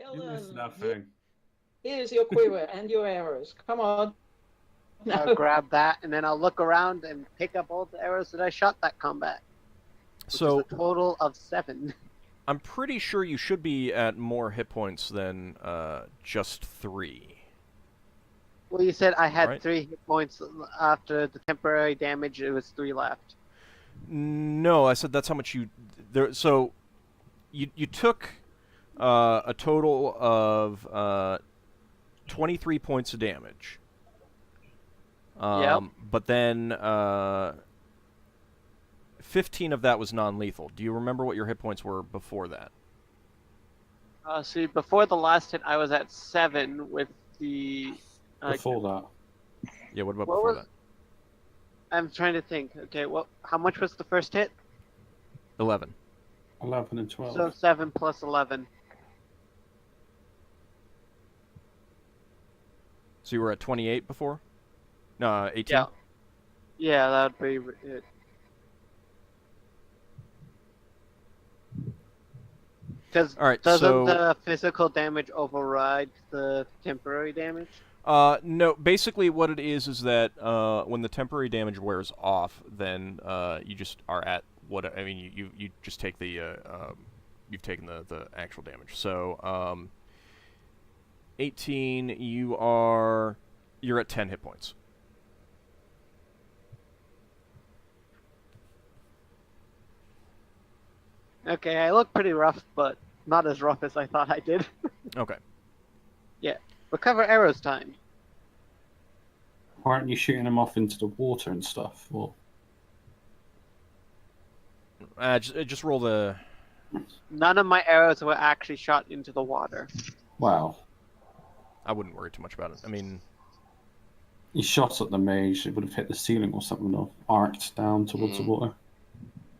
Yeldin, nothing. here's your quiver and your arrows. Come on. I'll grab that, and then I'll look around and pick up all the arrows that I shot that combat. Which So is a total of 7. I'm pretty sure you should be at more hit points than just 3. Well, you said I had Right. 3 hit points after the temporary damage. It was 3 left. No, I said that's how much you. So you took a total of 23 points of damage. Yep. But then 15 of that was non-lethal. Do you remember what your hit points were before that? See, before the last hit, I was at 7 with the. Before that. Yeah, what about What before was- that? I'm trying to think. Okay, well, how much was the first hit? 11. 11 and 12. So 7 plus 11. So you were at 28 before? No, 18? Yeah. Yeah, that would be it. Because All right, doesn't so- the physical damage override the temporary damage? No, basically what it is that when the temporary damage wears off, then you just are at what I mean. You just take the you've taken the actual damage. So 18, you're at 10 hit points. Okay, I look pretty rough, but not as rough as I thought I did. Okay. Yeah. Recover arrows time. Why aren't you shooting them off into the water and stuff? Or Just roll the. None of my arrows were actually shot into the water. wow, I wouldn't worry too much about it. I mean, you shot at the mage, it would have hit the ceiling or something, or arced down towards the water.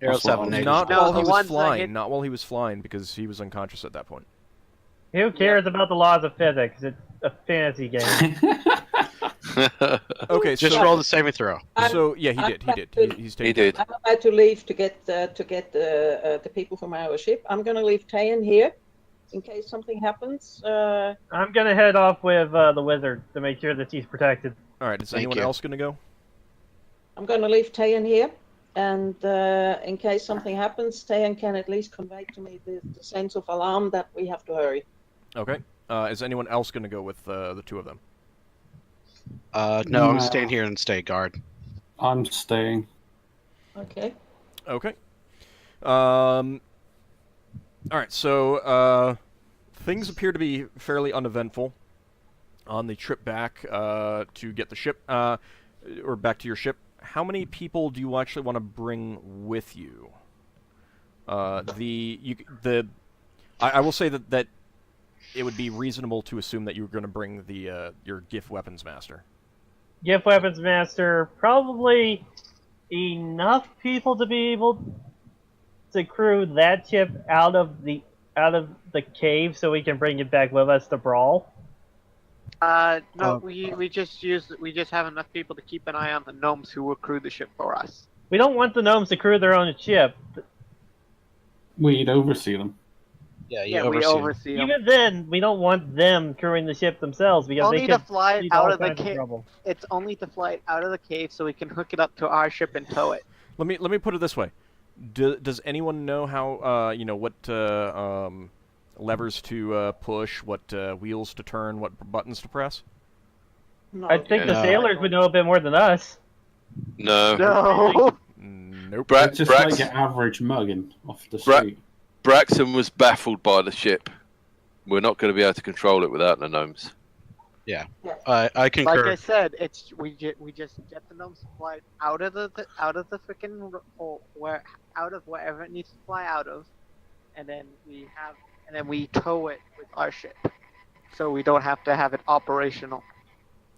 Arrows That's what have I a was- negative. not No, while the he was ones that flying. hit- Not while he was flying, because he was unconscious at that point. Who cares about the laws of physics? It's a fantasy game. Okay, Just so roll the saving throw. so yeah, he I'm did. He back did. to- He's He taking. did. I'm about to leave to get the people from our ship. I'm going to leave Tayan here in case something happens. I'm gonna head off with the wizard to make sure that he's protected. All right. Is Thank anyone you. else gonna go? I'm going to leave Tayan here, and in case something happens, Tayan can at least convey to me the sense of alarm that we have to hurry. Okay. Is anyone else gonna go with the two of them? No, No. I'm staying here and stay guard. I'm staying. Okay. Okay. All right. So things appear to be fairly uneventful on the trip back to get the ship, or back to your ship. How many people do you actually want to bring with you? I will say that it would be reasonable to assume that you were going to bring your Giff weapons master. Gift weapons master, probably enough people to be able to crew that ship out of the cave, so we can bring it back with us to brawl. No, we just have enough people to keep an eye on the gnomes who will crew the ship for us. We don't want the gnomes to crew their own ship. We'd oversee them. Yeah, you Yeah, we oversee 'em. oversee them. Even then, we don't want them crewing the ship themselves because Only they to could fly it lead out all of the kinds of cave. trouble. It's only to fly it out of the cave so we can hook it up to our ship and tow it. Let me put it this way: does anyone know how what levers to push, what wheels to turn, what buttons to press? No. I think the No. sailors would know a bit more than us. No. No. Nope. It's just Brax- like an average mugging off the Bra- street. Braxon was baffled by the ship. We're not going to be able to control it without the gnomes. I concur. Like I said, we just get the gnomes to fly out of the freaking out of wherever it needs to fly out of, and then we tow it with our ship, so we don't have to have it operational.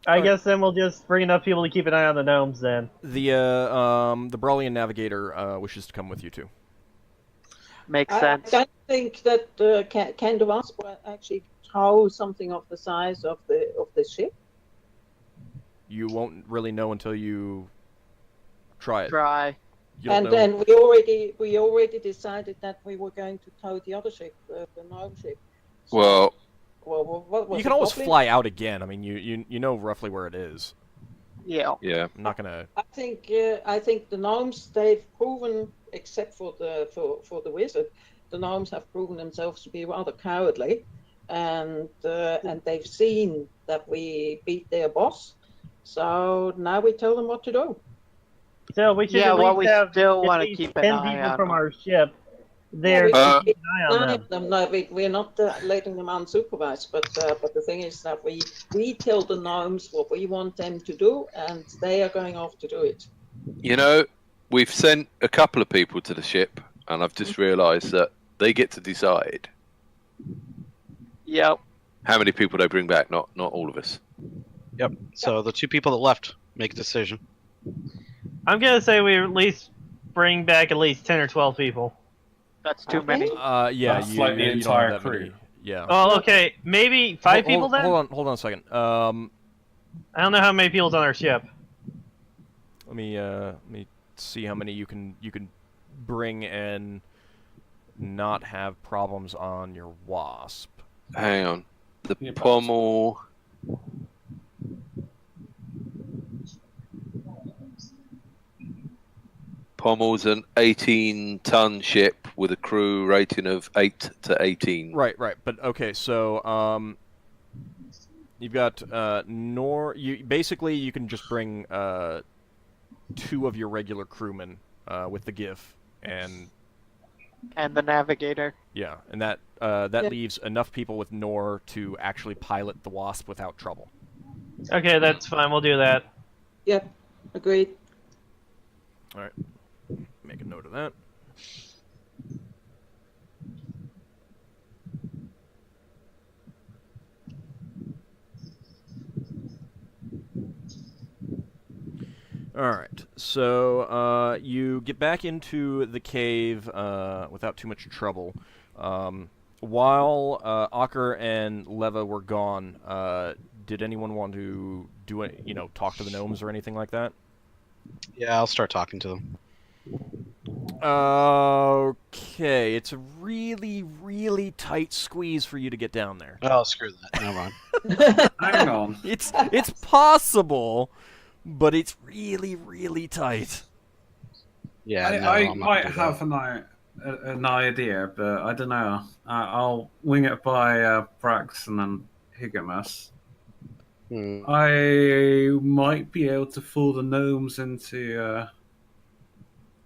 I guess then we'll just bring enough people to keep an eye on the gnomes then. The Brawlian navigator wishes to come with you too. Makes I sense. don't think that can the Wasp will actually tow something of the size of the ship. You won't really know until you try it. Try. You don't And know. then we already decided that we were going to tow the other ship, the gnome ship. So Well, what was You it, can always goblin? fly out again. I mean, you know roughly where it is. Yeah. Yeah. I'm not gonna. I think the gnomes, they've proven, except for the wizard, the gnomes have proven themselves to be rather cowardly, and they've seen that we beat their boss. So now we tell them what to do. So we should Yeah, at well, least we have still at wanna least keep an 10 eye people on from them. our ship there we to Uh, keep an eye on them. No, we're not letting them unsupervised, but the thing is that we tell the gnomes what we want them to do, and they are going off to do it. You know, we've sent a couple of people to the ship, and I've just realised that they get to decide Yep. how many people they bring back. Not all of us. Yep. So the 2 people that left make a decision. I'm gonna say we at least bring back at least 10 or 12 people. That's too Okay. many. Yeah, That's you, like the you don't entire have that many. crew. Yeah. Oh, okay. Maybe 5 people then? Hold on a second. I don't know how many people's on our ship. Let me see how many you can bring and not have problems on your wasp. Hang on. The Yeah, but- pommel. Pommel's an 18-ton ship with a crew rating of 8 to 18. Right. But okay, so you've got basically you can just bring 2 of your regular crewmen with the Giff, and And the navigator. yeah, and that leaves enough people with Nor to actually pilot the Wasp without trouble. Okay, that's fine. We'll do that. Yep, agreed. All right, make a note of that. All right, so you get back into the cave without too much trouble. While Ockar and Leva were gone, did anyone want to do it? Talk to the gnomes or anything like that? Yeah, I'll start talking to them. Okay, it's a really, really tight squeeze for you to get down there. Oh, screw that. Never mind. Hang on. It's possible, but it's really, really tight. Yeah, no, I I'm not might gonna do have that. an idea, but I don't know. I'll wing it by Braxon and Higgimus. I might be able to fool the gnomes into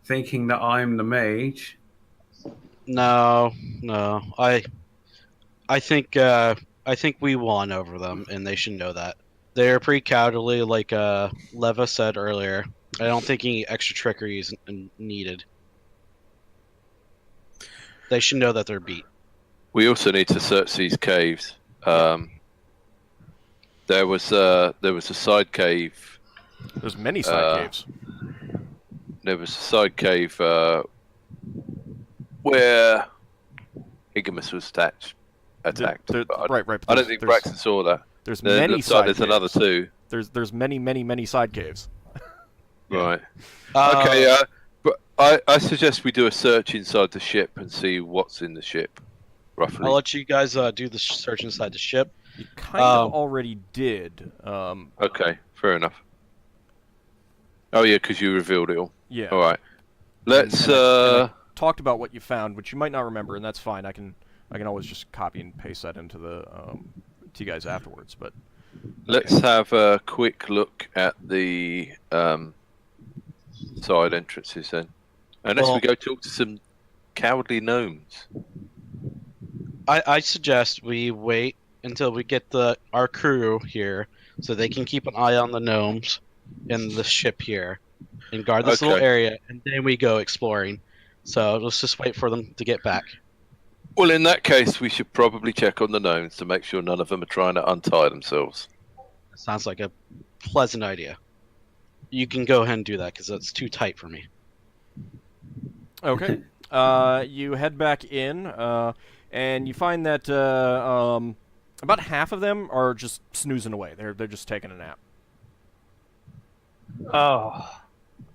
thinking that I'm the mage. No. I think we won over them, and they should know that. They're pretty cowardly, like Leva said earlier. I don't think any extra trickery is needed. They should know that they're beat. We also need to search these caves. There was a side cave. There's many side caves. There was a side cave where Higgimus was attacked. But Right. But I don't think Braxon saw that. There's There many looks like side there's caves. another 2. There's many side caves. Right. Okay. But I suggest we do a search inside the ship and see what's in the ship, roughly. I'll let you guys do the search inside the ship. You kind of already did. Okay. Fair enough. Oh yeah, because you revealed it all. Yeah. All right. Let's. And I talked about what you found, which you might not remember, and that's fine. I can always just copy and paste that into the to you guys afterwards. But let's have a quick look at the side entrances then. Unless we go talk to some cowardly gnomes. I suggest we wait until we get our crew here, so they can keep an eye on the gnomes in the ship here, and guard this little area, and then we go exploring. So let's just wait for them to get back. Well, in that case, we should probably check on the gnomes to make sure none of them are trying to untie themselves. Sounds like a pleasant idea. You can go ahead and do that, because that's too tight for me. okay. You head back in, and you find that about half of them are just snoozing away. They're just taking a nap. Oh.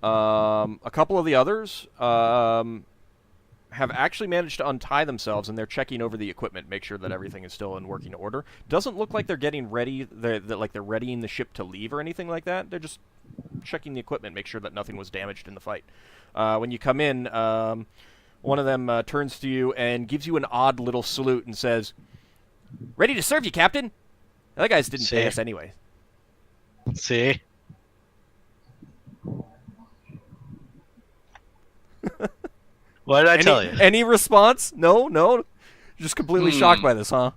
A couple of the others, have actually managed to untie themselves, and they're checking over the equipment, make sure that everything is still in working order. Doesn't look like they're getting ready, like they're readying the ship to leave or anything like that. They're just checking the equipment, make sure that nothing was damaged in the fight. When you come in, one of them turns to you and gives you an odd little salute and says, "Ready to serve you, Captain." The other guys didn't pay us anyway. See? What did I tell you? Any response? No? Just completely shocked by this, huh?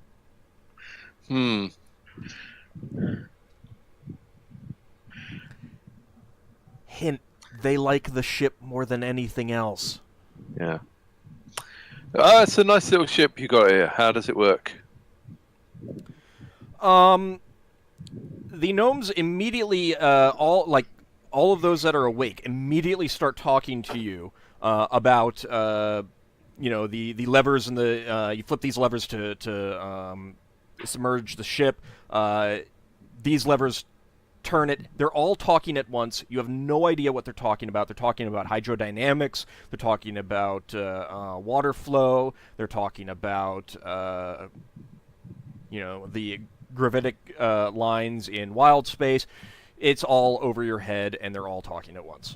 Hint, they like the ship more than anything else. Yeah. It's a nice little ship you got here. How does it work? The gnomes immediately, all of those that are awake, immediately start talking to you about, the levers and you flip these levers to submerge the ship. These levers turn it. They're all talking at once. You have no idea what they're talking about. They're talking about hydrodynamics. They're talking about water flow. They're talking about, the gravitic lines in wild space. It's all over your head, and they're all talking at once.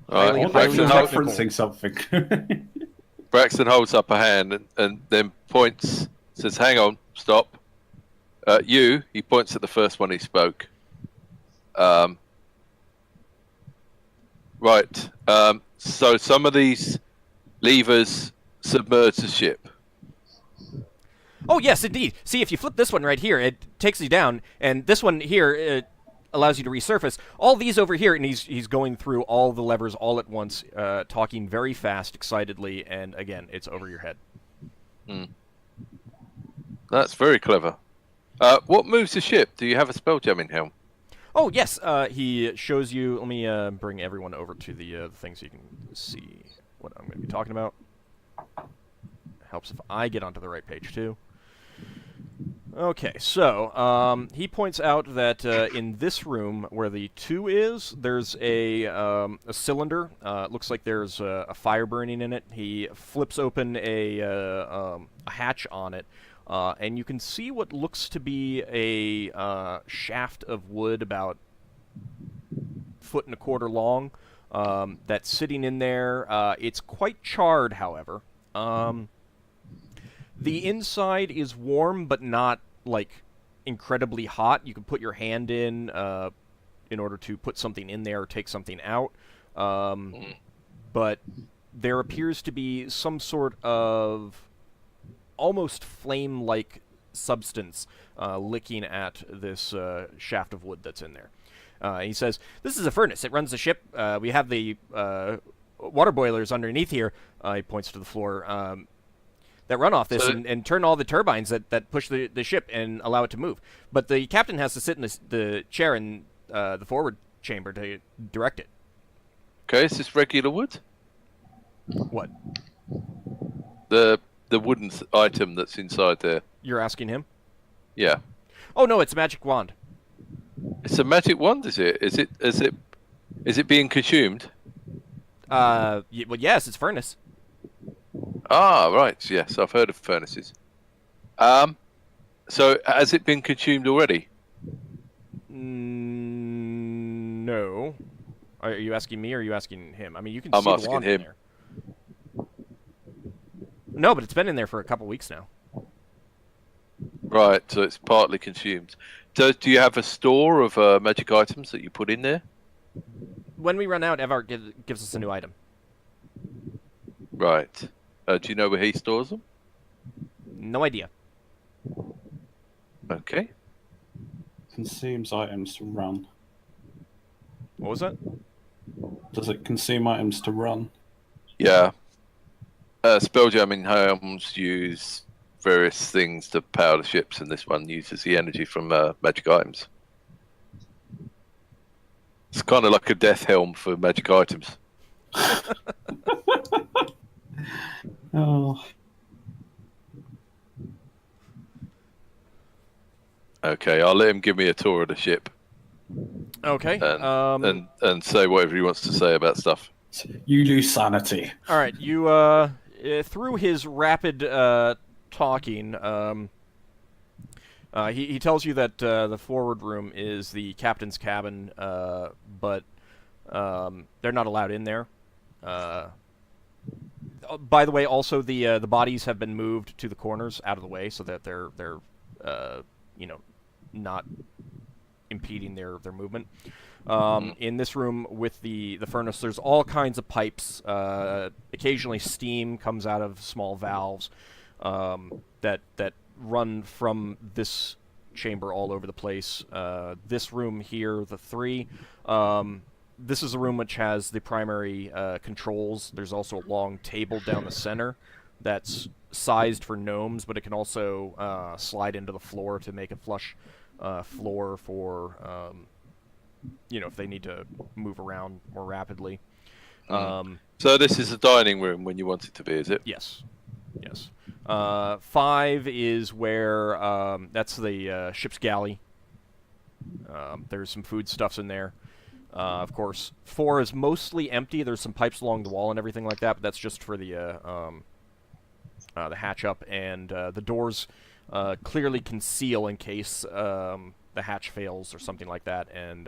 Referencing something. Braxon holds up a hand and then points, says, "Hang on, stop." He points at the first one he spoke. Right. So some of these levers submerge the ship. Oh, yes, indeed. See, if you flip this one right here, it takes you down, and this one here allows you to resurface. All these over here, and he's going through all the levers all at once, talking very fast, excitedly, and again, it's over your head. That's very clever. What moves the ship? Do you have a spelljamming helm? Oh, yes. He shows you. Let me bring everyone over to the thing so you can see what I'm going to be talking about. Helps if I get onto the right page, too. Okay, so he points out that in this room where the 2 is, there's a cylinder. It looks like there's a fire burning in it. He flips open a hatch on it, and you can see what looks to be a shaft of wood about 1.25 feet long that's sitting in there. It's quite charred, however. The inside is warm, but not, incredibly hot. You can put your hand in order to put something in there or take something out. But there appears to be some sort of almost flame-like substance licking at this shaft of wood that's in there. He says, "This is a furnace. It runs the ship. We have the water boilers underneath here." He points to the floor. That run off this and turn all the turbines that push the ship and allow it to move. But the captain has to sit in the chair in the forward chamber to direct it. Okay, is this regular wood? What? The wooden item that's inside there. You're asking him? Yeah. Oh no, it's a magic wand. It's a magic wand, is it? Is it being consumed? Well, yes, it's furnace. Ah, right. Yes, I've heard of furnaces. So has it been consumed already? No. Are you asking me or are you asking him? I mean, you can I'm see the asking wand him. in there. No, but it's been in there for a couple weeks now. Right, so it's partly consumed. Do you have a store of magic items that you put in there? When we run out, Evar gives us a new item. Right. Do you know where he stores them? No idea. Okay. Consumes items to run. What was that? Does it consume items to run? Yeah. Spelljamming helms use various things to power the ships, and this one uses the energy from magic items. It's kind of like a death helm for magic items. Oh. Okay, I'll let him give me a tour of the ship. Okay. And say whatever he wants to say about stuff. You lose sanity. All right, you through his rapid talking, he tells you that the forward room is the captain's cabin, but they're not allowed in there. By the way, also the bodies have been moved to the corners out of the way so that they're not impeding their movement. In this room with the furnace, there's all kinds of pipes. Occasionally, steam comes out of small valves that run from this chamber all over the place. This room here, the 3. This is a room which has the primary controls. There's also a long table down the center that's sized for gnomes, but it can also slide into the floor to make a flush floor for if they need to move around more rapidly. So this is the dining room when you want it to be, is it? Yes. 5 is where that's the ship's galley. There's some foodstuffs in there. Of course, 4 is mostly empty. There's some pipes along the wall and everything like that, but that's just for the hatch up, and the doors clearly conceal in case the hatch fails or something like that, and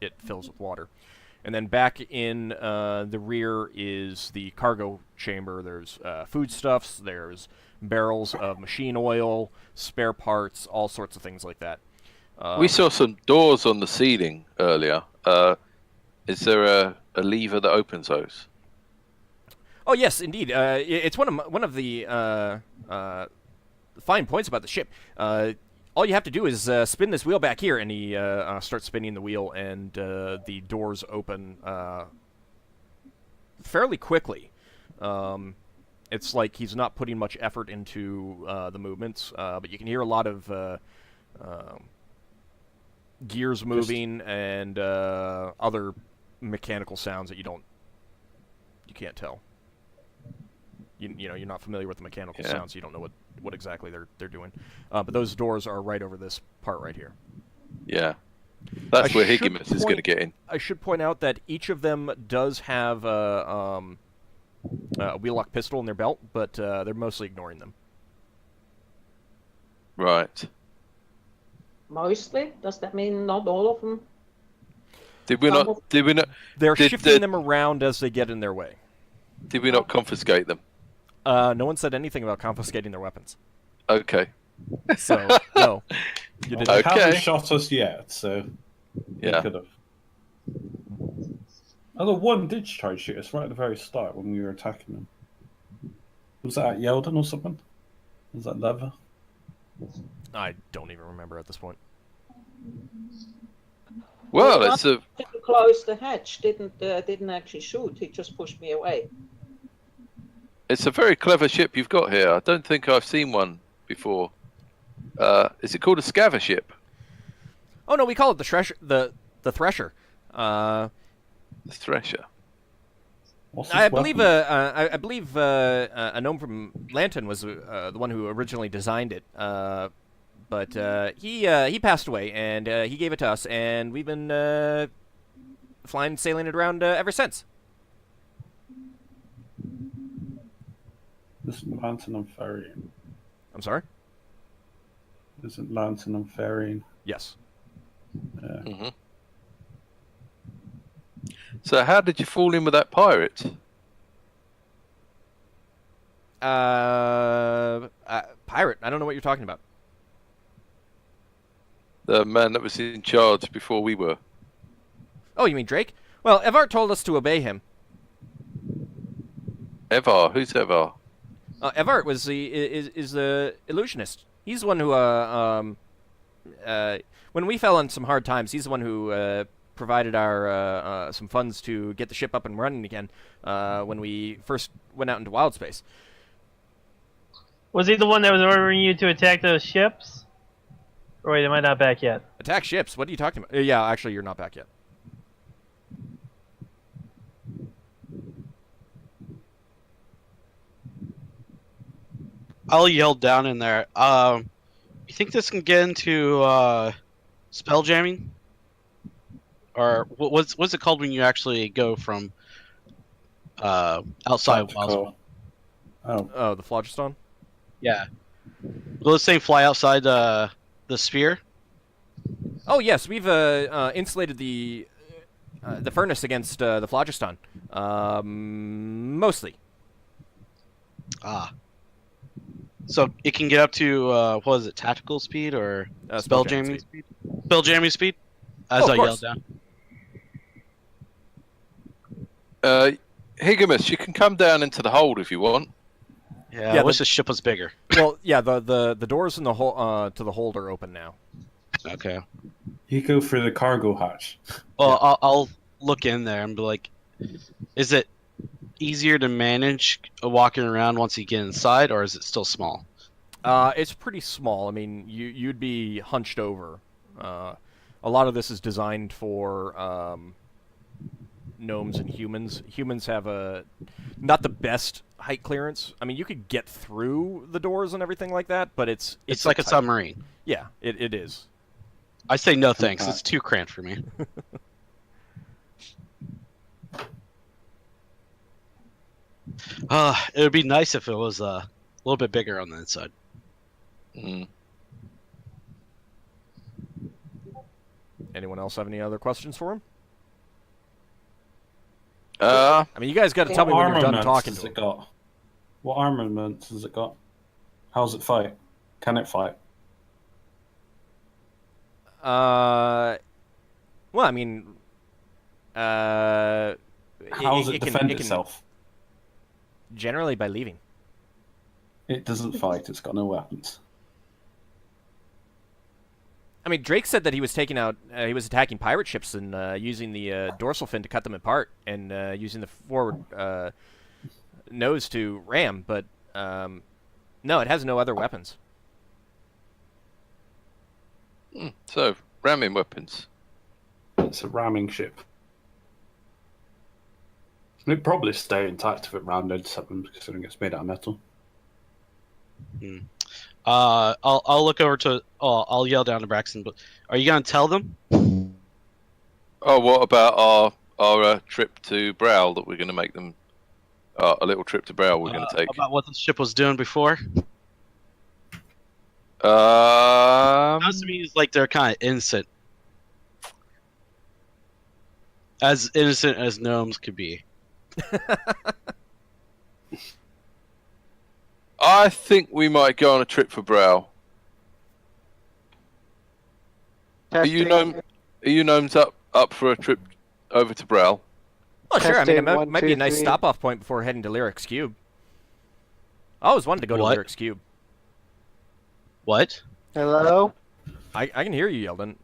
it fills with water. And then back in the rear is the cargo chamber. There's foodstuffs, there's barrels of machine oil, spare parts, all sorts of things like that. We saw some doors on the ceiling earlier. Is there a lever that opens those? Oh yes, indeed. It's one of the fine points about the ship. All you have to do is spin this wheel back here, and he starts spinning the wheel, and the doors open fairly quickly. It's like he's not putting much effort into the movements, but you can hear a lot of gears moving and other mechanical sounds that you can't tell. You're not familiar with the mechanical sounds. You don't know what exactly they're doing. But those doors are right over this part right here. Yeah. That's where Higgimus is going to get in. I should point out that each of them does have a wheel-lock pistol in their belt, but they're mostly ignoring them. Right. Mostly? Does that mean not all of them? Did we not? They're shifting them around as they get in their way. Did we not confiscate them? No one said anything about confiscating their weapons. Okay. So, no. You didn't. They haven't shot us yet, so... Yeah. Could have. Although one did try to shoot us right at the very start when we were attacking them. Was that at Yeldin or something? Was that Lever? I don't even remember at this point. Well, it's a... Close the hatch. Didn't actually shoot. He just pushed me away. It's a very clever ship you've got here. I don't think I've seen one before. Is it called a Scavver ship? Oh no, we call it the Thresher. The Thresher. The Thresher. I believe a gnome from Lantern was the one who originally designed it. But he passed away, and he gave it to us, and we've been sailing it around ever since. Isn't Lantern and ferrying? I'm sorry? Isn't Lantern and ferrying? Yes. Yeah. Mm-hmm. So how did you fall in with that pirate? Pirate? I don't know what you're talking about. The man that was in charge before we were. Oh, you mean Drake? Well, Evar told us to obey him. Evar? Who's Evar? Evar is the illusionist. He's the one who, when we fell on some hard times, he's the one who provided our some funds to get the ship up and running again when we first went out into wild space. Was he the one that was ordering you to attack those ships? Or wait, am I not back yet? Attack ships? What are you talking about? Yeah, actually, you're not back yet. I'll yell down in there. You think this can get into spell jamming? Or what's it called when you actually go from outside. Tactical. Oh, Oh, the phlogiston. Yeah. Will this thing fly outside the sphere? Oh yes, we've insulated the furnace against the phlogiston. Mostly. Ah. So it can get up to what is it, tactical speed or spell jamming speed? Spell jamming speed. As I yelled down. Higgimus, you can come down into the hold if you want. Yeah, I wish the ship was bigger. Well, yeah, the doors in the to the hold are open now. Okay. you go through the cargo hatch. Well, I'll look in there and be like, is it easier to manage walking around once you get inside, or is it still small? It's pretty small. I mean, you'd be hunched over. A lot of this is designed for gnomes and humans. Humans have not the best height clearance. I mean, you could get through the doors and everything like that, but it's like a tight. submarine. Yeah, it is. I say no thanks. It's too cramped for me. It would be nice if it was a little bit bigger on the inside. Mm. Anyone else have any other questions for him? Uh, I mean, you guys got to tell me when you're done talking to him. Got? What armaments has it got? How's it fight? Can it fight? Well, I mean, How does it defend itself? Generally by leaving. It doesn't fight. It's got no weapons. I mean, Drake said that he was taking out, he was attacking pirate ships and using the dorsal fin to cut them apart, and using the forward nose to ram. But no, it has no other weapons. So, ramming weapons. It's a ramming ship. It'd probably stay intact if it rammed something, considering it's made out of metal. I'll look over to. I'll yell down to Braxon. But are you gonna tell them? Oh, what about our trip to Brow that we're going to make them? A little trip to Brow we're going to take. About what the ship was doing before. Sounds to me it's like they're kind of innocent, as innocent as gnomes could be. I think we might go on a trip for Brow. Are you gnomes up for a trip over to Brow? Oh, sure. I mean, it Testing, might be a 1, 2, nice 3. stop-off point before heading to Lyric's Cube. I always wanted to go to What? Lyric's Cube. What? Hello? I can hear you, Yeldin.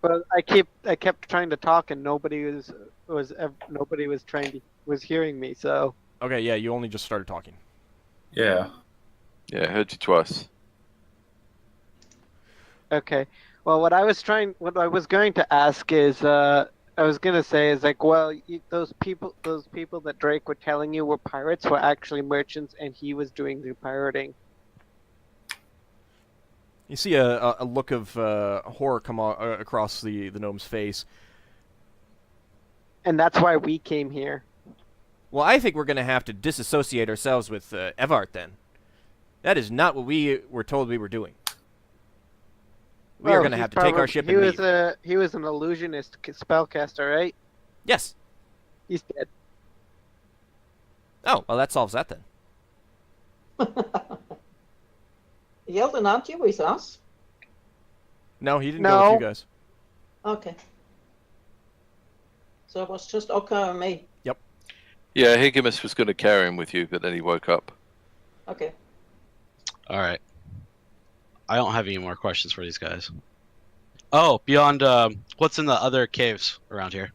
But I kept trying to talk and nobody was hearing me. So Okay, yeah, you only just started talking. Yeah. Yeah, I heard you twice. okay. Well, what I was going to ask is, I was gonna say is like, well, those people that Drake were telling you were pirates were actually merchants, and he was doing the pirating. You see a look of horror come across the gnome's face. And that's why we came here. Well, I think we're going to have to disassociate ourselves with Evart then. That is not what we were told we were doing. We are going to have to take our ship and leave. He was an illusionist spellcaster, right? Yes. He's dead. Oh, well, that solves that then. Yeldin, aren't you with us? No, he didn't go with you No. guys. Okay. So it was just Ockar and me. Yeah, Higgimus was going to carry him with you, but then he woke up. Okay. All right. I don't have any more questions for these guys. Oh, beyond what's in the other caves around here?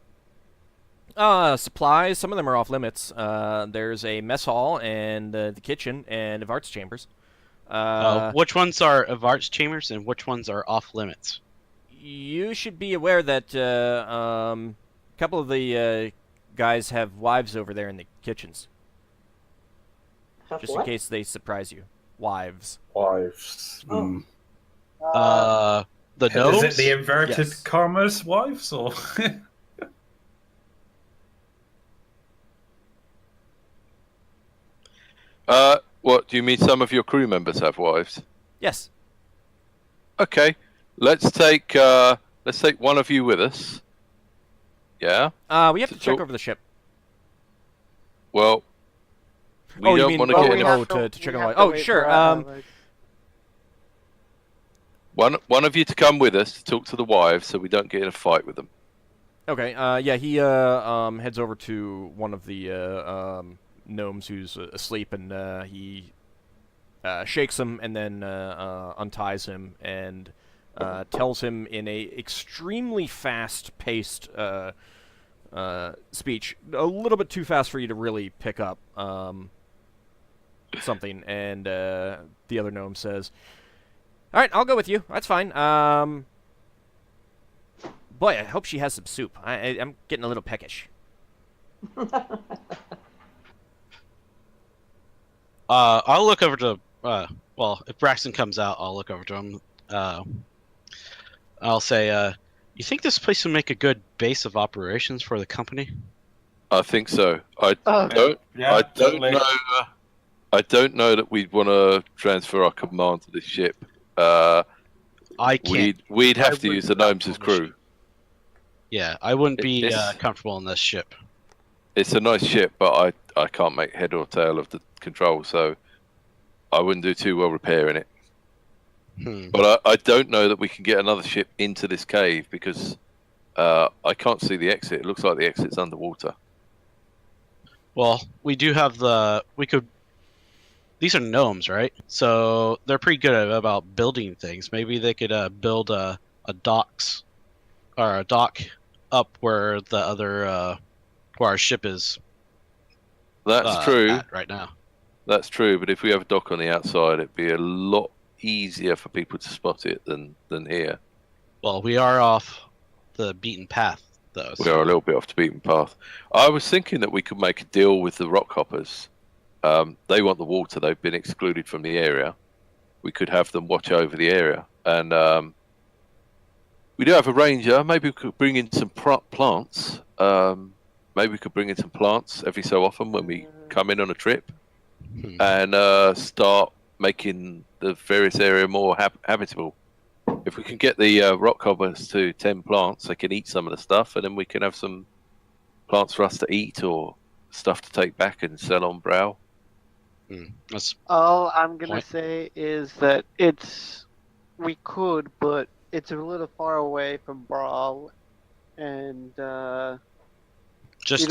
Supplies, some of them are off limits. There's a mess hall and the kitchen and Evart's chambers. Which ones are Evart's chambers and which ones are off limits? You should be aware that a couple of the guys have wives over there in the kitchens. Have Just what? in case they surprise you. Wives. Wives. Oh. The gnomes? Is it the inverted Yes. karma's wives, or? What do you mean? Some of your crew members have wives? Yes. Okay, let's take one of you with us. Yeah. We have to check over the ship. Well, we don't want to get to check on. Oh, sure. One of you to come with us to talk to the wives, so we don't get in a fight with them. Okay. Yeah. He heads over to one of the gnomes who's asleep, and he shakes him, and then unties him, and tells him in a extremely fast-paced speech, a little bit too fast for you to really pick up something. And the other gnome says, "All right, I'll go with you. That's fine. Boy, I hope she has some soup. I'm getting a little peckish." I'll look over to. Well, if Braxon comes out, I'll look over to him. I'll say, "You think this place would make a good base of operations for the company?" I think so. I don't know that we'd want to transfer our command to this ship. I can't. We'd have to use the gnomes as crew. Yeah, I wouldn't be comfortable in this ship. It's a nice ship, but I can't make head or tail of the control, so I wouldn't do too well repairing it. But I don't know that we can get another ship into this cave because I can't see the exit. It looks like the exit's underwater. Well, we do have we could. These are gnomes, right? So they're pretty good about building things. Maybe they could build a dock up where the other where our ship is. That's true. Right now. That's true, but if we have a dock on the outside, it'd be a lot easier for people to spot it than here. Well, we are off the beaten path, though. We are a little bit off the beaten path. I was thinking that we could make a deal with the rock hoppers. They want the water. They've been excluded from the area. We could have them watch over the area. And we do have a ranger. Maybe we could bring in some plants. Maybe we could bring in some plants every so often when we come in on a trip. And start making the various area more habitable. If we can get the rock hoppers to 10 plants, they can eat some of the stuff, and then we can have some plants for us to eat or stuff to take back and sell on Brow. All I'm gonna say is that we could, but it's a little far away from Brawl, and just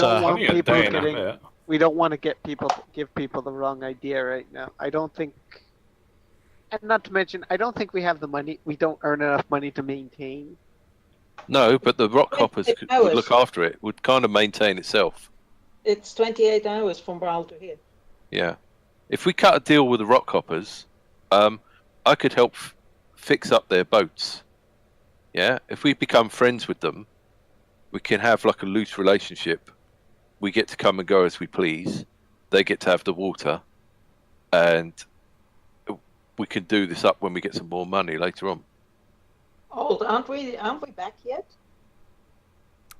we don't want to give people the wrong idea right now. I don't think, and not to mention, I don't think we have the money. We don't earn enough money to maintain. No, but the rock hoppers would look after it. Would kind of maintain itself. It's 28 hours from Brawl to here. Yeah. If we cut a deal with the rock hoppers, I could help fix up their boats. Yeah. If we become friends with them, we can have like a loose relationship. We get to come and go as we please. They get to have the water, and we can do this up when we get some more money later on. Aren't we back yet?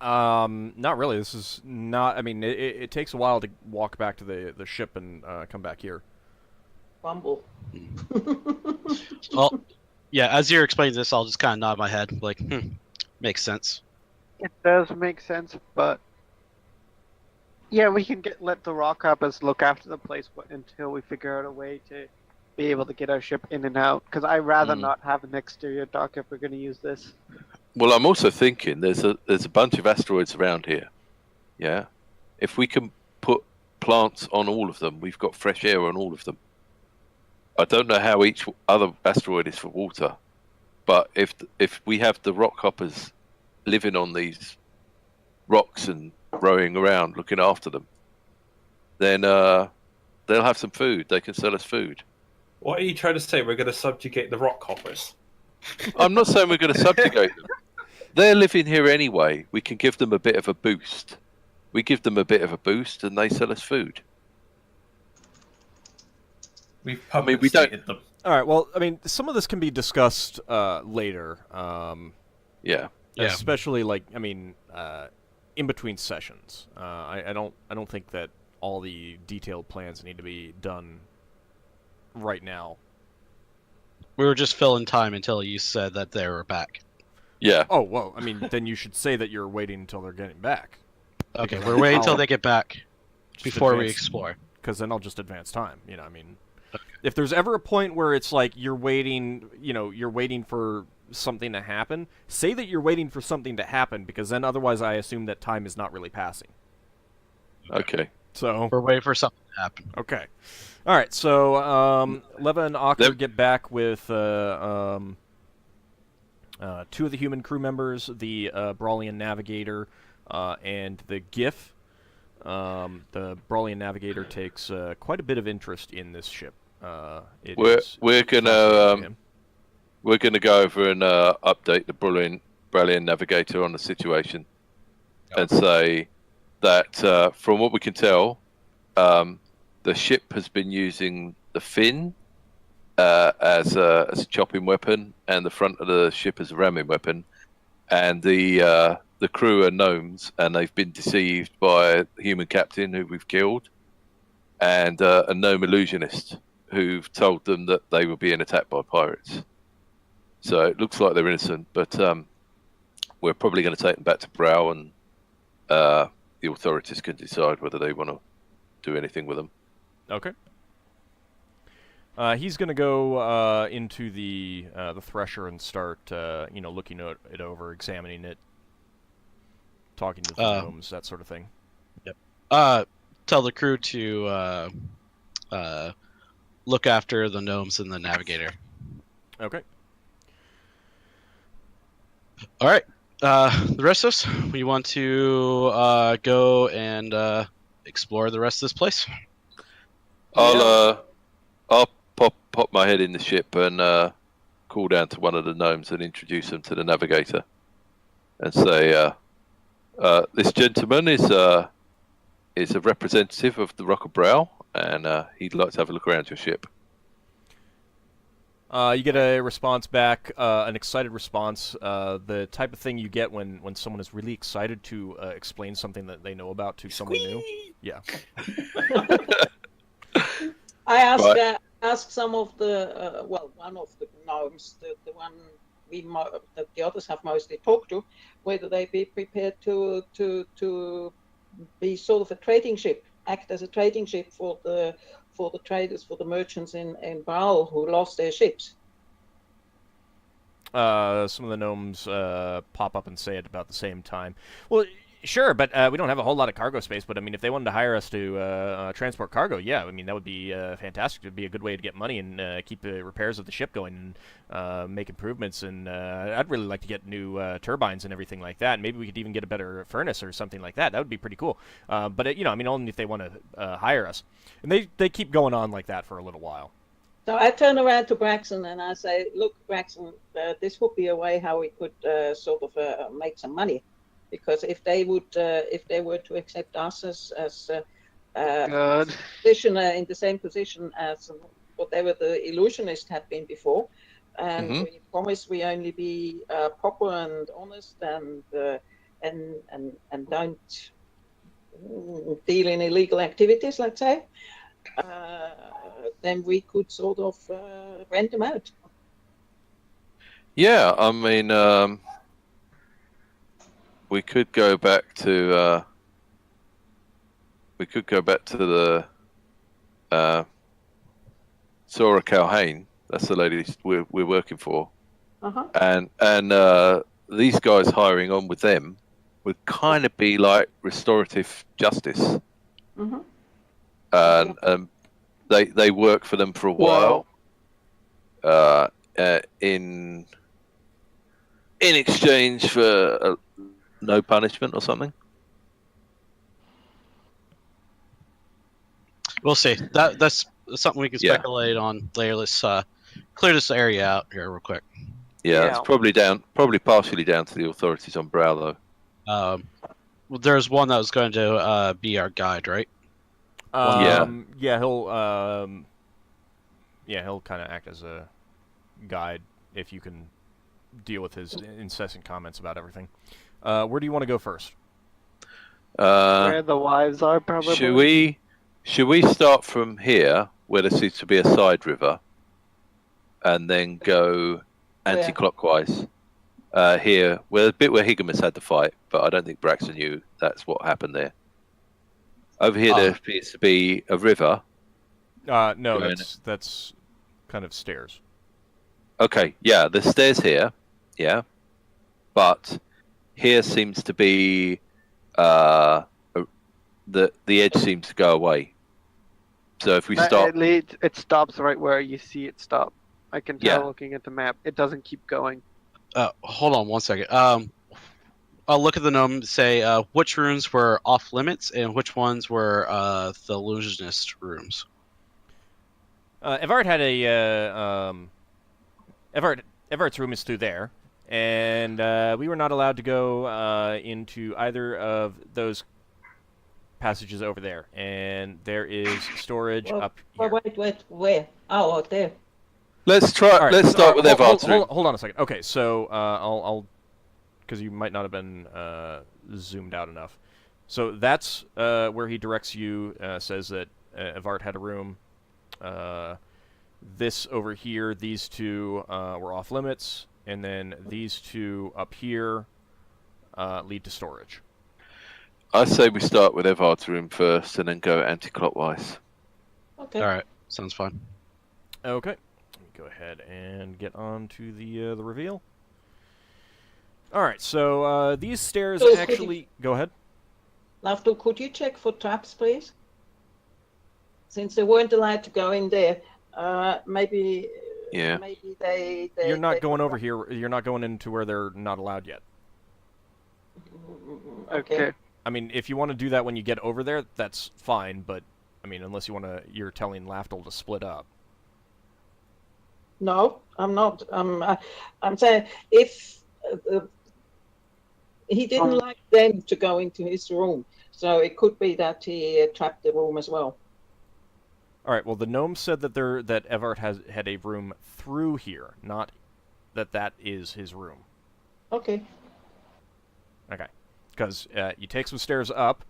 Not really. This is not. I mean, it takes a while to walk back to the ship and come back here. Bumble. Well, yeah. As you're explaining this, I'll just kind of nod my head, like, makes sense. It does make sense, but yeah, we can let the rock hoppers look after the place until we figure out a way to be able to get our ship in and out. Because I'd rather not have an exterior dock if we're going to use this. Well, I'm also thinking there's a bunch of asteroids around here. Yeah, if we can put plants on all of them, we've got fresh air on all of them. I don't know how each other asteroid is for water, but if we have the rock hoppers living on these rocks and rowing around looking after them, then they'll have some food. They can sell us food. What are you trying to say? We're going to subjugate the rock hoppers? I'm not saying we're going to subjugate them. They're living here anyway. We can give them a bit of a boost. We give them a bit of a boost, and they sell us food. We don't. Them. All right. Well, I mean, some of this can be discussed later. Yeah. Especially in between sessions. I don't think that all the detailed plans need to be done right now. We were just filling time until you said that they were back. Yeah. Oh, well, I mean, then you should say that you're waiting until they're getting back. Okay, Because we're waiting until I'll they get back just before we advance- explore. Because then I'll just advance time. You know, I mean, if there's ever a point where it's like you're waiting, you're waiting for something to happen, say that you're waiting for something to happen, because then otherwise I assume that time is not really passing. Okay. So We're waiting for something to happen. okay, all right. So Leva and Ockar Them- get back with 2 of the human crew members, the Brawlian Navigator and the Giff. The Brawlian Navigator takes quite a bit of interest in this ship. We're fascinating to gonna him. we're gonna go over and update the Brilliant Navigator on the situation, and say that from what we can tell, the ship has been using the fin as a chopping weapon, and the front of the ship as a ramming weapon, and the crew are gnomes, and they've been deceived by the human captain who we've killed, and a gnome illusionist who've told them that they were being attacked by pirates. So it looks like they're innocent, but we're probably going to take them back to Brow, and the authorities can decide whether they want to do anything with them. Okay. He's going to go into the thresher and start, looking it over, examining it, talking to the gnomes, that sort of thing. Tell the crew to look after the gnomes and the navigator. Okay. All right. The rest of us, we want to go and explore the rest of this place. I'll pop my head in the ship and call down to one of the gnomes and introduce them to the navigator, and say, "This gentleman is a representative of the Rock of Brow, and he'd like to have a look around your ship." You get a response back, an excited response, the type of thing you get when someone is really excited to explain something that they know about to someone new. Yeah. I asked Right. asked some of the one of the gnomes, the one that the others have mostly talked to, whether they be prepared to be sort of a trading ship, act as a trading ship for the traders, for the merchants in Baal who lost their ships. Some of the gnomes pop up and say it about the same time. Well, sure, but we don't have a whole lot of cargo space. But I mean, if they wanted to hire us to transport cargo, yeah, I mean that would be fantastic. It would be a good way to get money and keep the repairs of the ship going and make improvements. And I'd really like to get new turbines and everything like that. And maybe we could even get a better furnace or something like that. That would be pretty cool. But I mean, only if they want to hire us. And they keep going on like that for a little while. So I turn around to Braxon and I say, "Look, Braxon, this would be a way how we could sort of make some money, because if they were to accept us as Good. position in the same position as whatever the illusionist had been before, and we promise we only be proper and honest and don't deal in illegal activities, let's say." Then we could sort of rent them out. Yeah, I mean, we could go back to the Sora Calhane. That's the lady we're working for, and these guys hiring on with them would kind of be like restorative justice. And they work for them for a while, in exchange for no punishment or something. We'll see. That's something we can speculate on later. Let's clear this area out here real quick. Yeah, it's probably partially down to the authorities on Brow, though. Well, there's one that was going to be our guide, right? Yeah, he'll kind of act as a guide if you can deal with his incessant comments about everything. Where do you want to go first? Where the wives are, probably. Should we Should we start from here, where there seems to be a side river, and then go anti-clockwise? Here, well, a bit where Higgimus had the fight, but I don't think Braxon knew that's what happened there. Over here, there appears to be a river. No, that's kind of stairs. Okay, yeah, there's stairs here, yeah, but here seems to be the edge seems to go away. So if we start, it stops right where you see it stop. I can tell looking at the map. It doesn't keep going. Hold on one second. I'll look at the gnome and say which rooms were off limits and which ones were the illusionist rooms. Evart had a Evart's room is through there, and we were not allowed to go into either of those passages over there. And there is storage up here. Wait, where? Oh, there. let's start with Evart's room. Hold on a second. Okay, so I'll because you might not have been zoomed out enough. So that's where he directs you. Says that Evart had a room. This over here, these two were off limits, and then these two up here lead to storage. I say we start with Evart's room first, and then go anti-clockwise. Okay. All right, sounds fine. Okay, let me go ahead and get on to the reveal. All right, so these stairs So actually go ahead. Lafdul, could you check for traps, please? Since they weren't allowed to go in there, maybe. Yeah. Maybe they. You're not going over here. You're not going into where they're not allowed yet. Okay. I mean, if you want to do that when you get over there, that's fine. But I mean, unless you want to, you're telling Lafdul to split up. No, I'm not. I'm saying if he didn't like them to go into his room, so it could be that he trapped the room as well. All right. Well, the gnome said that that Evart had a room through here, not that is his room. Okay. Okay. Because you take some stairs up,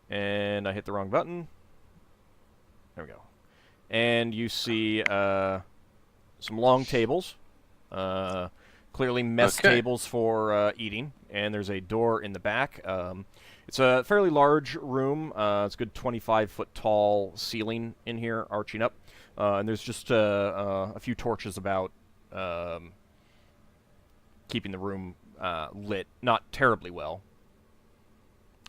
and I hit the wrong button. There we go. And you see some long tables, clearly mess tables for eating, and there's a door in the back. It's a fairly large room. It's a good 25-foot tall ceiling in here, arching up. And there's just a few torches about, keeping the room lit, not terribly well.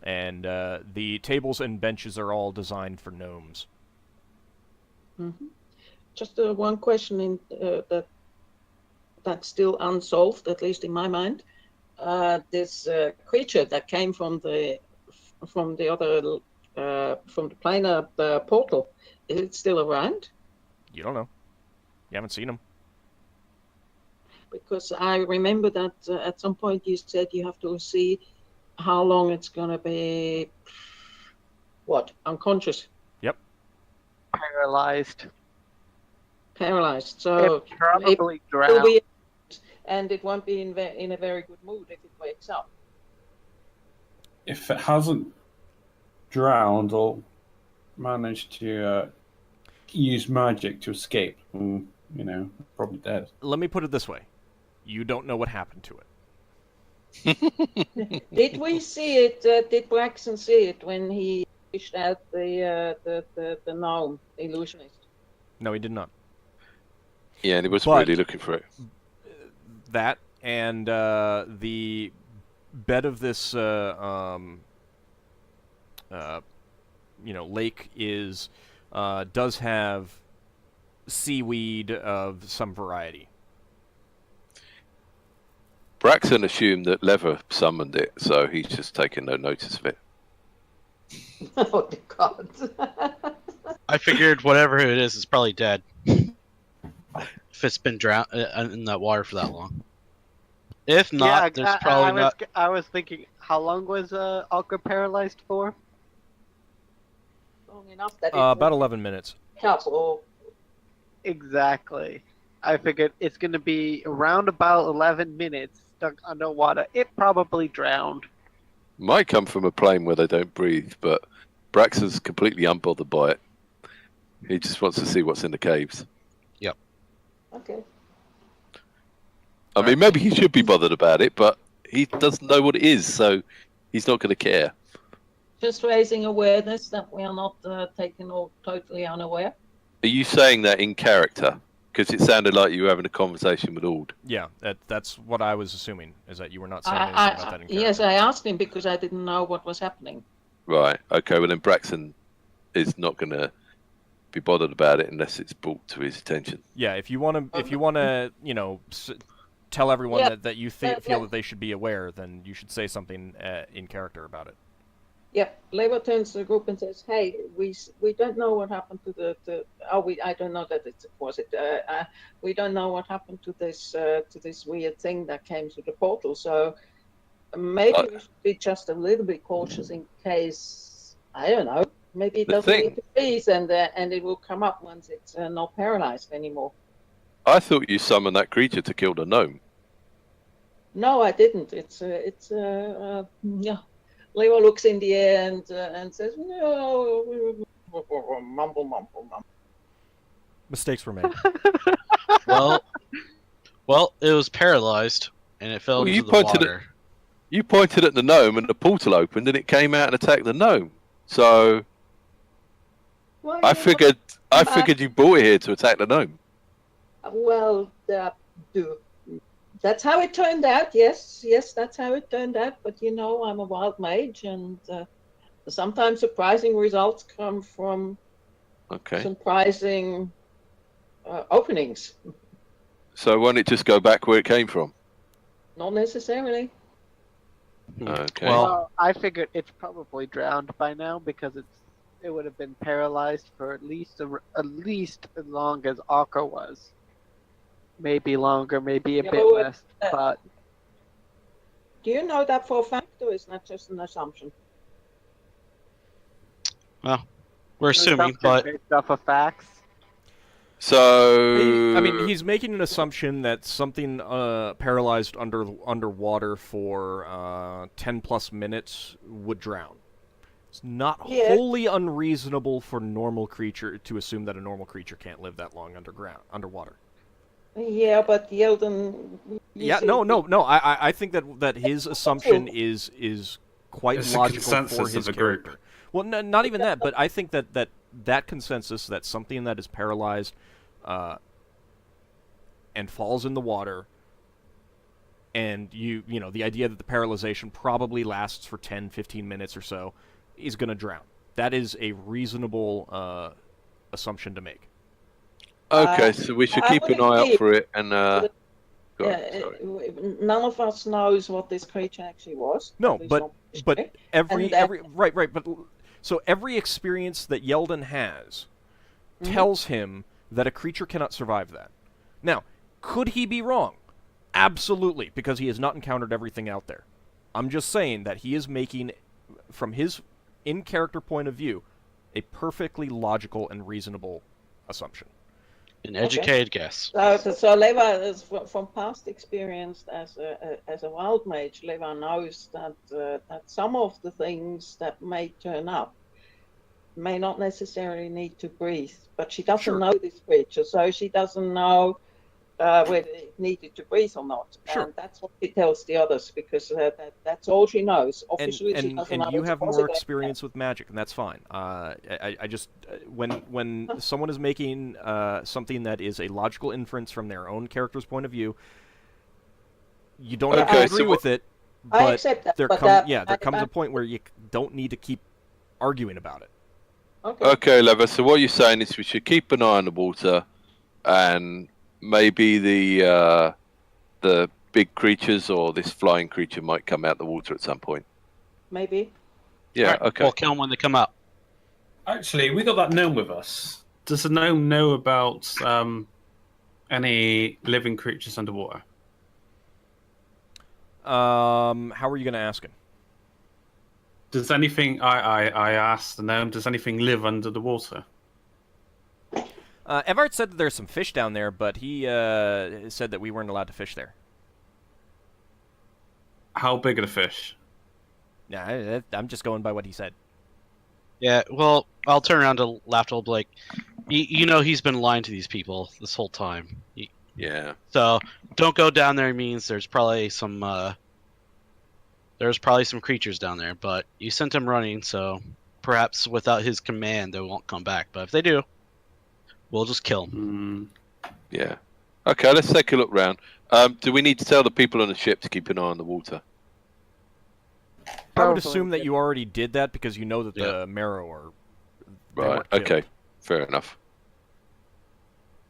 And the tables and benches are all designed for gnomes. Mm-hmm. Just one question that's still unsolved, at least in my mind. This creature that came from the planar portal, is it still around? You don't know. You haven't seen him. Because I remember that at some point you said you have to see how long it's going to be, unconscious? Yep. Paralyzed. So it probably drowned. And it won't be in a very good mood if it wakes up. If it hasn't drowned or managed to use magic to escape, probably dead. Let me put it this way. You don't know what happened to it. Did we see it? Did Braxon see it when he fished out the gnome illusionist? No, he did not. Yeah, and he was really looking for it. That and the bed of this lake does have seaweed of some variety. Braxon assumed that Lever summoned it, so he's just taken no notice of it. Oh, God. I figured whatever it is, it's probably dead. If it's been drowned in that water for that long. If not, there's probably not. I was thinking, how long was Ockar paralyzed for? Long enough that about 11 minutes. Exactly. I figured it's going to be around about 11 minutes stuck underwater. It probably drowned. Might come from a plane where they don't breathe, but Braxon's completely unbothered by it. He just wants to see what's in the caves. Okay. I mean, maybe he should be bothered about it, but he doesn't know what it is, so he's not going to care. Just raising awareness that we are not taken or totally unaware. Are you saying that in character? Because it sounded like you were having a conversation with Auld. Yeah, that's what I was assuming, is that you were not saying anything about that in character. Yes, I asked him because I didn't know what was happening. Right. Okay. Well, then Braxon is not going to be bothered about it unless it's brought to his attention. Yeah, if you want to, tell everyone that you feel that they should be aware, then you should say something in character about it. Yep. Lewa turns to the group and says, "Hey, we don't know what happened to I don't know that we don't know what happened to this weird thing that came through the portal. So maybe we should be just a little bit cautious in case, I don't know, maybe it doesn't need to freeze and it will come up once it's not paralyzed anymore." I thought you summoned that creature to kill the gnome. No, I didn't. It's Leo looks in the air and says, "No." Mumble. Mistakes were made. Well, it was paralyzed and it fell into the water. You pointed at the gnome and the portal opened and it came out and attacked the gnome. So I figured you brought it here to attack the gnome. Well, that's how it turned out. Yes, that's how it turned out. But I'm a wild mage, and sometimes surprising results come from surprising openings. So won't it just go back where it came from? Not necessarily. Okay. Well, I figured it's probably drowned by now because it would have been paralyzed for at least as long as Ockar was. Maybe longer, maybe a bit less, but... Do you know that for a fact, or is that just an assumption? Well, we're assuming, but... Based off of facts. So... I mean, he's making an assumption that something paralyzed underwater for 10 plus minutes would drown. It's not wholly unreasonable for normal creature to assume that a normal creature can't live that long underwater. Yeah, but Yeldin... I think that his assumption is quite logical for his character. Group. Well, not even that, but I think that consensus, that something that is paralyzed and falls in the water, and the idea that the paralyzation probably lasts for 10, 15 minutes or so, is going to drown. That is a reasonable assumption to make. Okay, so we should keep an eye out for it, and none of us knows what this creature actually was. No, but every experience that Yeldin has tells him that a creature cannot survive that. Now, could he be wrong? Absolutely, because he has not encountered everything out there. I'm just saying that he is making, from his in-character point of view, a perfectly logical and reasonable assumption. An educated guess. So Leva, is from past experience as a wild mage, Leva knows that some of the things that may turn up may not necessarily need to breathe, but she doesn't know this creature, so she doesn't know whether it needed to breathe or not. Sure. And that's what she tells the others, because that's all she knows. Obviously, she doesn't know and you it's have more positive. experience with magic, and that's fine. I just when someone is making something that is a logical inference from their own character's point of view, you don't have to agree with it. But I accept that. There comes a point where you don't need to keep arguing about it. Okay, Lever. So what you're saying is we should keep an eye on the water, and maybe the big creatures or this flying creature might come out the water at some point. Maybe. Yeah. Right, okay. We'll kill them when they come out. Actually, we got that gnome with us. Does the gnome know about any living creatures underwater? How are you going to ask him? Does anything? I asked the gnome. Does anything live under the water? Evart said that there's some fish down there, but he said that we weren't allowed to fish there. How big are the fish? Yeah, I'm just going by what he said. Yeah, well, I'll turn around to Lafdul, like, you know he's been lying to these people this whole time. Yeah. So don't go down there means there's probably some creatures down there, but you sent them running, so perhaps without his command they won't come back. But if they do, we'll just kill them. Yeah. Okay, let's take a look round. Do we need to tell the people on the ship to keep an eye on the water? I would assume that you already did that because you know that the marrow are... Right, okay. Fair enough.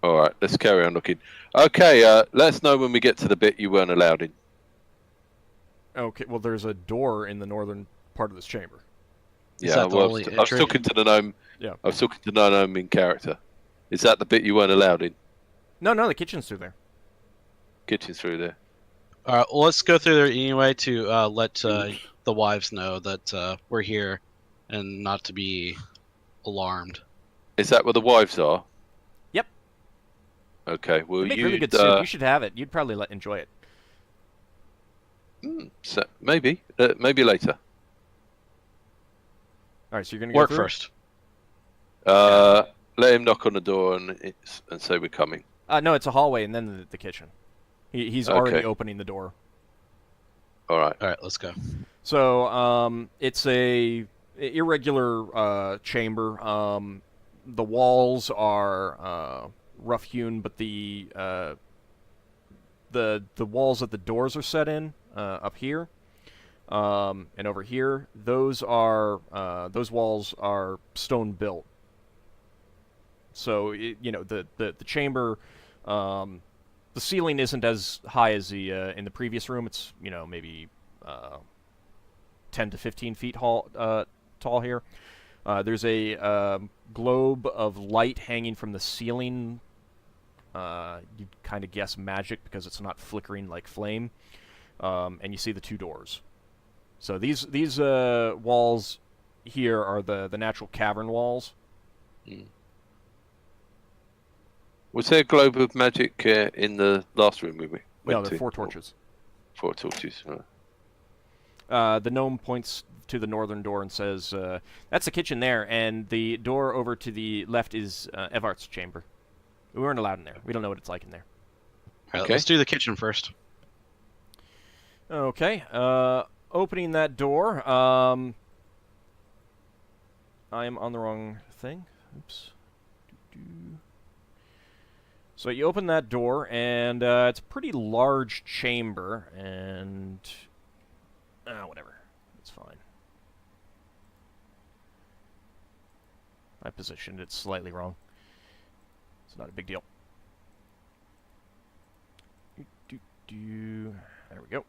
Alright, let's carry on looking. Okay, let us know when we get to the bit you weren't allowed in. Okay, well, there's a door in the northern part of this chamber. Yeah, well, I was talking to the gnome. Yeah. I was talking to the gnome in character. Is that the bit you weren't allowed in? No, the kitchen's through there. Kitchen's through there. Alright, well, let's go through there anyway to let the wives know that we're here and not to be alarmed. Is that where the wives are? Yep. Okay, well, you make really good soup. You should have it. You'd probably enjoy it. So, maybe later. All right, so you're gonna go work through? First. Let him knock on the door and say we're coming. No, it's a hallway and then the kitchen. He's already opening the door. All right, let's go. So it's a irregular chamber. The walls are rough hewn, but the walls that the doors are set in up here and over here, those walls are stone built. So the chamber, the ceiling isn't as high as the in the previous room. It's maybe 10 to 15 feet tall here. There's a globe of light hanging from the ceiling. You'd kind of guess magic because it's not flickering like flame. And you see the two doors. So these walls here are the natural cavern walls. Was there a globe of magic in the last room we went No, there to? are 4 torches. 4 torches. Right. The gnome points to the northern door and says, that's the kitchen there, and the door over to the left is Evart's chamber. We weren't allowed in there. We don't know what it's like in there. All right, let's do the kitchen first. Okay. Opening that door. I am on the wrong thing. Oops. So you open that door, and it's a pretty large chamber, and... whatever. It's fine. I positioned it slightly wrong. It's not a big deal. There we go.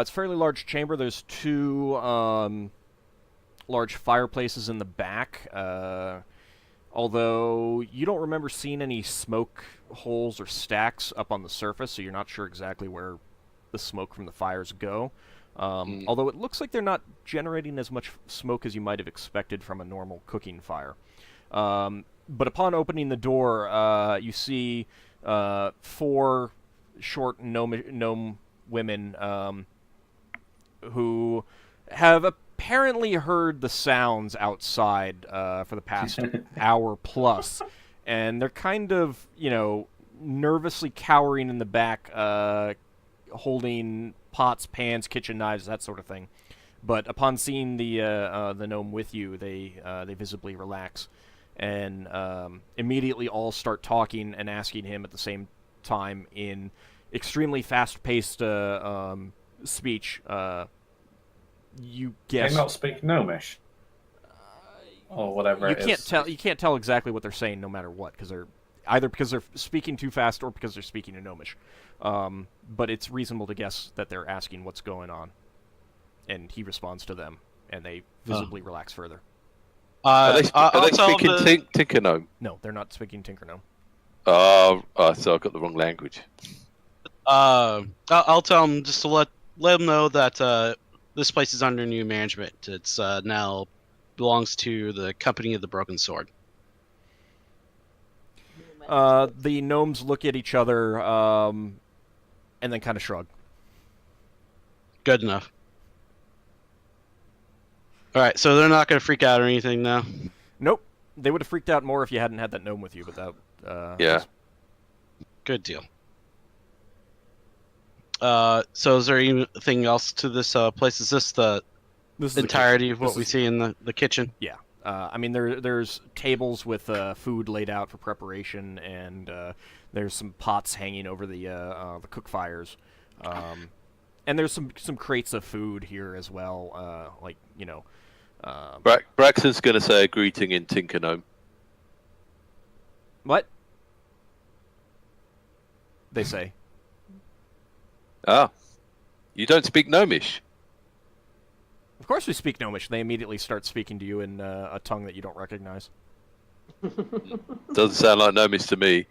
It's a fairly large chamber. There's 2 large fireplaces in the back. Although you don't remember seeing any smoke holes or stacks up on the surface, so you're not sure exactly where the smoke from the fires go. Although it looks like they're not generating as much smoke as you might have expected from a normal cooking fire. But upon opening the door, you see 4 short gnome women who have apparently heard the sounds outside for the past hour plus, and they're kind of, nervously cowering in the back, holding pots, pans, kitchen knives, that sort of thing. But upon seeing the gnome with you, they visibly relax, and immediately all start talking and asking him at the same time in extremely fast-paced speech. You guess they not speak Gnomish, or whatever. You can't tell exactly what they're saying, no matter what, because they're speaking too fast or because they're speaking in Gnomish. But it's reasonable to guess that they're asking what's going on, and he responds to them, and they visibly relax further. Are they speaking Tinker Gnome? No, they're not speaking Tinker Gnome. So I got the wrong language. I'll tell them just to let them know that this place is under new management. It's now belongs to the Company of the Broken Sword. The gnomes look at each other and then kind of shrug. Good enough. All right, so they're not gonna freak out or anything now. Nope. They would have freaked out more if you hadn't had that gnome with you, but that. Yeah. Good deal. So is there anything else to this place? Is this the entirety of what we see in the kitchen? Yeah. I mean, there's tables with food laid out for preparation, and there's some pots hanging over the cook fires, and there's some crates of food here as well. Like Braxon's going to say a greeting in Tinker Gnome. What? They say. Ah, you don't speak Gnomish. Of course we speak Gnomish. They immediately start speaking to you in a tongue that you don't recognize. Doesn't sound like Gnomish to me.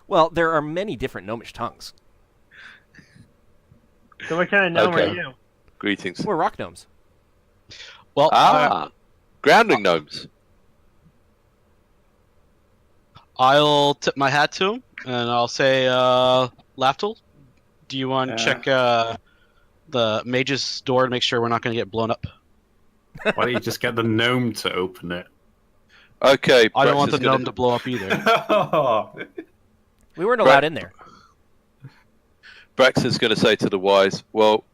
Well, there are many different Gnomish tongues. So what kind of gnome are you? Greetings. We're rock gnomes. Well, grounding gnomes. I'll tip my hat to him, and I'll say, Lafdul, do you want to check the mage's door to make sure we're not going to get blown up? Why don't you just get the gnome to open it? Okay. I don't want the gnome to blow up either. We weren't allowed in there. Braxon's going to say to the wise, well,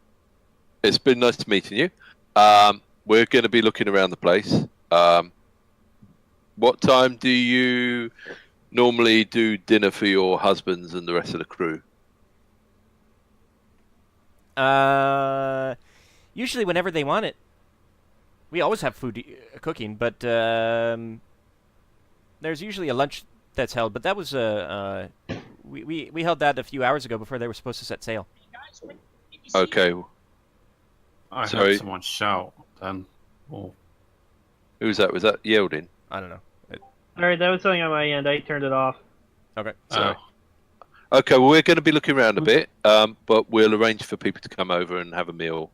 it's been nice meeting you. We're going to be looking around the place. What time do you normally do dinner for your husbands and the rest of the crew? Usually whenever they want it. We always have food cooking, but there's usually a lunch that's held. But that was we held that a few hours ago before they were supposed to set sail. Okay. I heard someone shout. Then, who was that? Was that Yeldin? I don't know. Alright, that was something on my end. I turned it off. Okay. Okay, well, we're going to be looking around a bit, but we'll arrange for people to come over and have a meal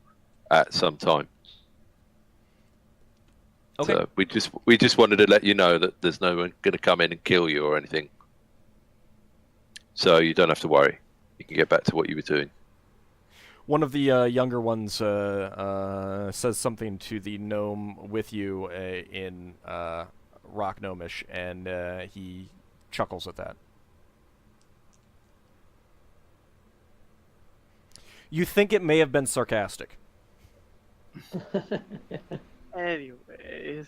at some time. Okay. So we just wanted to let you know that there's no one going to come in and kill you or anything. So you don't have to worry. You can get back to what you were doing. One of the younger ones says something to the gnome with you in Rock Gnomish, and he chuckles at that. You think it may have been sarcastic. Anyways.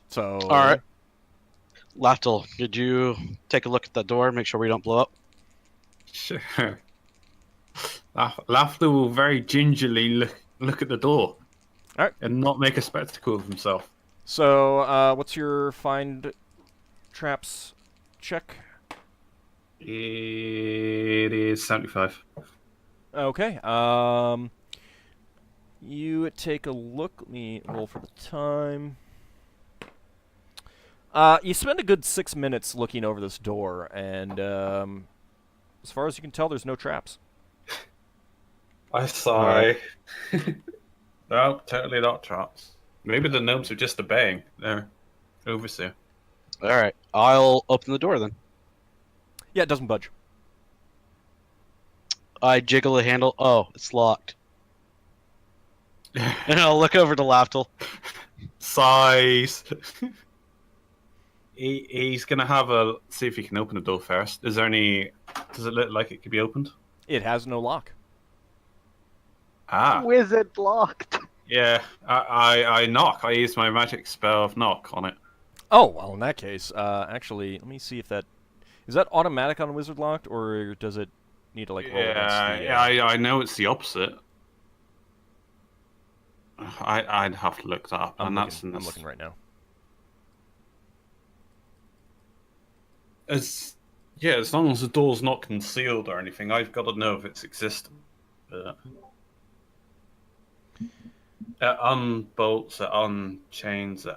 So. All right. Lafdul, could you take a look at the door, make sure we don't blow up? Sure. Lafdul will very gingerly look at the door. All right. And not make a spectacle of himself. So, what's your find traps check? It is 75. Okay. You take a look. Let me roll for the time. You spend a good 6 minutes looking over this door, and as far as you can tell, there's no traps. I sigh. No, totally not traps. Maybe the gnomes are just obeying their overseer. All right, I'll open the door then. Yeah, it doesn't budge. I jiggle the handle. Oh, it's locked. And I'll look over to Lafdul. Sighs. He's gonna have a see if he can open the door first. Is there any? Does it look like it could be opened? It has no lock. Ah. Wizard locked. Yeah, I knock. I use my magic spell of knock on it. Oh, well, in that case, actually, let me see if that... Is that automatic on Wizard Locked, or does it need to, like, roll against the... I know it's the opposite. I'd have to look that up. I'm looking right now. As long as the door's not concealed or anything, I've got to know if it's existent. It unbolts, it unchains, it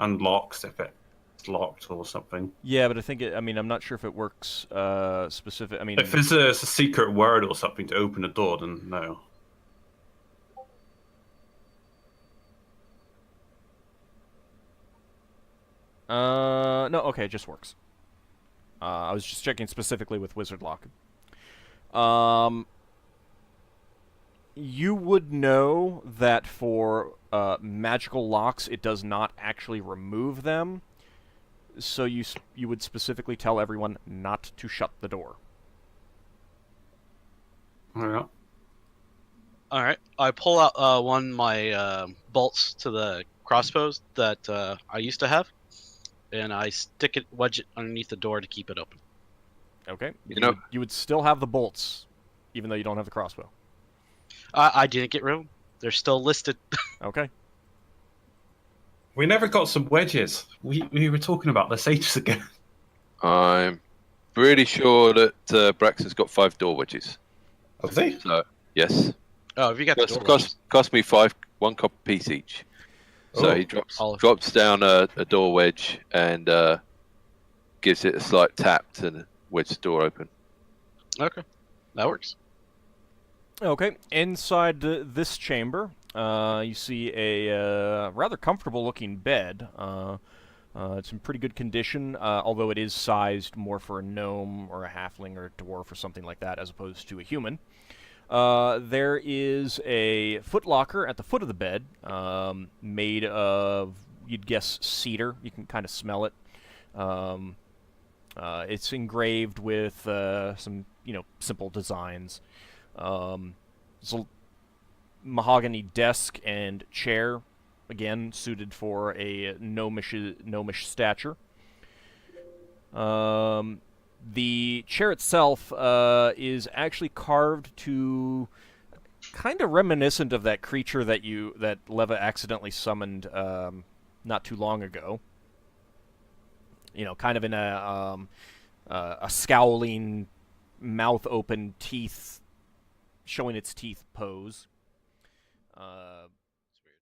unlocks if it's locked or something. Yeah, but I think I'm not sure if it works specific. I mean, if it's a secret word or something to open a door, then no. No, okay, it just works. I was just checking specifically with Wizard Lock. You would know that for magical locks, it does not actually remove them. So you would specifically tell everyone not to shut the door. Yeah. All right. I pull out one of my bolts to the crossbows that I used to have, and I wedge it underneath the door to keep it open. Okay. You would still have the bolts, even though you don't have the crossbow. I didn't get rid of them. They're still listed. Okay. We never got some wedges. We were talking about this ages ago. I'm pretty sure that Braxon's got 5 door wedges. Have they? So yes, Oh, if you got the door cost me 5, 1 copper piece each. So he drops down a door wedge and gives it a slight tap to wedge the door open. Okay, that works. Okay. Inside this chamber, you see a rather comfortable-looking bed. It's in pretty good condition, although it is sized more for a gnome or a halfling or a dwarf or something like that, as opposed to a human. There is a footlocker at the foot of the bed, made of, you'd guess, cedar. You can kind of smell it. It's engraved with some, simple designs. It's a mahogany desk and chair, again, suited for a gnomish stature. The chair itself is actually carved to kind of reminiscent of that creature that Leva accidentally summoned not too long ago. Kind of in a scowling, mouth open, teeth showing its teeth pose.